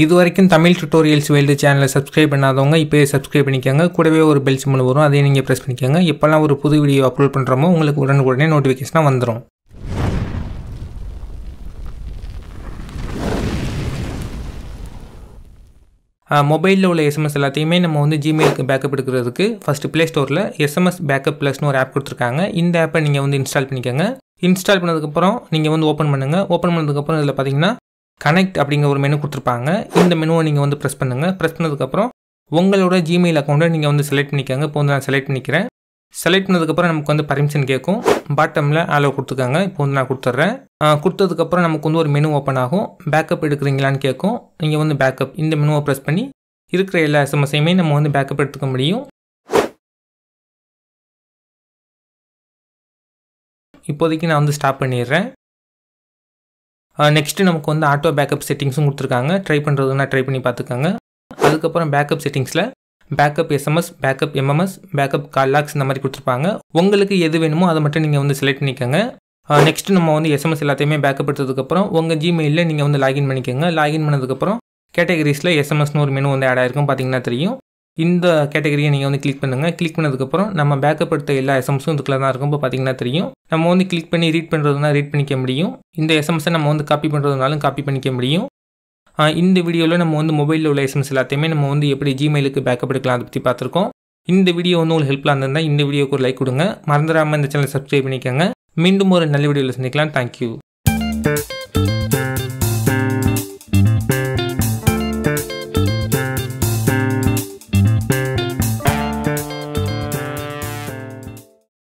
இது வரைக்கும் Tamil tutorials world சேனலை சப்ஸ்கிரைப் பண்ணாதவங்க இப்போயே சப்ஸ்கிரைப் பண்ணிக்கோங்க. கூடவே ஒரு பெல் சிம்பிள் வரும், அதையும் நீங்கள் ப்ரெஸ் பண்ணிக்கோங்க. எப்போல்லாம் ஒரு புது வீடியோ அப்லோட் பண்ணுறோமோ உங்களுக்கு உடனே நோட்டிஃபிகேஷனாக வந்துடும். மொபைலில் உள்ள எஸ்எம்எஸ் எல்லாத்தையுமே நம்ம வந்து ஜிமெயிலுக்கு பேக்கப் எடுக்கிறதுக்கு ஃபஸ்ட்டு ப்ளே ஸ்டோரில் எஸ்எம்எஸ் பேக்கப் ப்ளஸ்னு ஒரு ஆப் கொடுத்துருக்காங்க. இந்த ஆப்பை நீங்கள் வந்து இன்ஸ்டால் பண்ணிக்கோங்க. இன்ஸ்டால் பண்ணதுக்கப்புறம் நீங்கள் வந்து ஓப்பன் பண்ணுங்கள். ஓப்பன் பண்ணதுக்கப்புறம் இதில் பார்த்தீங்கன்னா கனெக்ட் அப்படிங்கிற ஒரு மெனு கொடுத்துருப்பாங்க. இந்த மெனுவை நீங்கள் வந்து ப்ரெஸ் பண்ணுங்கள். ப்ரெஸ் பண்ணதுக்கப்புறம் உங்களோட ஜிமெயில் அக்கௌண்ட்டை நீங்கள் வந்து செலக்ட் பண்ணிக்கோங்க. இப்போ வந்து நான் செலக்ட் பண்ணிக்கிறேன். செலக்ட் பண்ணதுக்கப்புறம் நமக்கு வந்து பர்மிஷன் கேட்கும். பாட்டமில் ஆலோ கொடுத்துக்காங்க. இப்போ வந்து நான் கொடுத்துட்றேன். கொடுத்ததுக்கப்புறம் நமக்கு வந்து ஒரு மெனு ஓப்பன் ஆகும். பேக்கப் எடுக்கிறீங்களான்னு கேட்கும். நீங்கள் வந்து பேக்கப் இந்த மெனுவை ப்ரெஸ் பண்ணி இருக்கிற எல்லா எஸ்எம்எஸையுமே நம்ம வந்து பேக்கப் எடுத்துக்க முடியும். இப்போதைக்கு நான் வந்து ஸ்டாப் பண்ணிடுறேன். நெக்ஸ்ட்டு நமக்கு வந்து ஆட்டோ பேக்கப் செட்டிங்ஸும் கொடுத்துருக்காங்க. ட்ரை பண்ணுறதுன்னா ட்ரை பண்ணி பார்த்துக்கோங்க. அதுக்கப்புறம் பேக்கப் செட்டிங்ஸில் backup SMS, backup MMS, backup call logs இந்த மாதிரி கொடுத்துருப்பாங்க. உங்களுக்கு எது வேணுமோ அதை மட்டும் நீங்கள் வந்து செலக்ட் பண்ணிக்கோங்க. நெக்ஸ்ட்டு நம்ம வந்து எஸ்எம்எஸ் எல்லாத்தையுமே பேக்கப் எடுத்ததுக்கப்புறம் உங்கள் ஜிமெயிலில் நீங்கள் வந்து லாகின் பண்ணிக்கோங்க. லாகின் பண்ணதுக்கப்புறம் கேட்டகரிஸில் எஸ்எம்எஸ்னு ஒரு மெனு வந்து ஆட் ஆகிருக்கும், பார்த்தீங்கன்னா தெரியும். இந்த கேட்டகரியை நீங்கள் வந்து கிளிக் பண்ணுங்கள். கிளிக் பண்ணதுக்கப்புறம் நம்ம பேக்கப் எடுத்த எல்லா எஸ்எம்எஸும் இதுக்குள்ள தான் இருக்கும். இப்போ பார்த்தீங்கன்னா தெரியும். நம்ம வந்து கிளிக் பண்ணி ரீட் பண்ணுறதுனா ரீட் பண்ணிக்க முடியும். இந்த எஸ்எம்எஸை நம்ம வந்து காப்பி பண்ணுறதுனாலும் காப்பி பண்ணிக்க முடியும். இந்த வீடியோவில் நம்ம வந்து மொபைலில் உள்ள எஸ்எம்எஸ் எல்லாத்தையுமே நம்ம வந்து எப்படி ஜிமெயிலுக்கு பேக்கப் எடுக்கலாம் அதை பற்றி பார்த்துருக்கோம். இந்த வீடியோ வந்து உங்களுக்கு ஹெல்ப்ஃபுல்லாக இருந்திருந்தால் இந்த வீடியோக்கு ஒரு லைக் கொடுங்க. மறந்துடாமல் இந்த சேனலை சப்ஸ்கிரைப் பண்ணிக்கோங்க. மீண்டும் ஒரு நல்ல வீடியோவில் சந்திக்கலாம். தேங்க்யூ.